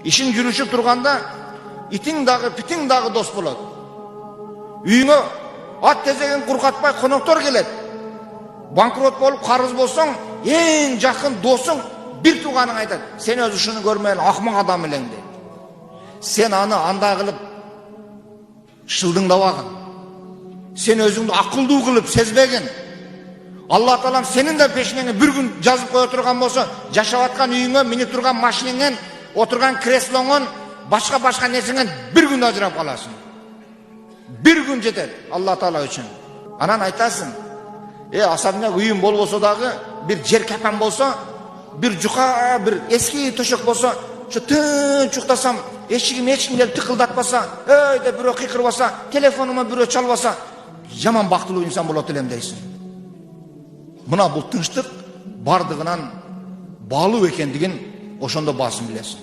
ишин жүрүшүп турганда итиң дагы питиң дагы дос болот. Үйүңө ат тезеген куркатпай коноктор келет. Банкрот болуп карыз болсоң, эң жакын досуң бир тууганың айтат: "Сен өзү ушуну көрмөй акмак адам элең" дейт. Сен аны андай кылып шылдыңдабагын. Сен өзүңдү акылдуу кылып сезбеген. Алла Таалам сенин да пешиңе бир күн жазып кое турган болсо, жашап аткан үйүңө, минип турган машинеңен, отурган креслоңон, башка нерсеңен бир күн ажырап каласың. Бир күн жетет Алла Таала үчүн. Анан айтасың: "Асабыңа үйүм болбосо дагы, бир жер капан болсо, бир жука, бир эски төшөк болсо, şu tınç uqtasam, eşigim echkim gelip tıkıldatmasa, öyde bürö kıykırбаса, telefonuma bürö çalbasa, jaman baktılуу insan bolot elem deysin." Mına bu tınçtık bardığынан bağlı ekendigin oşonda basın bilesin.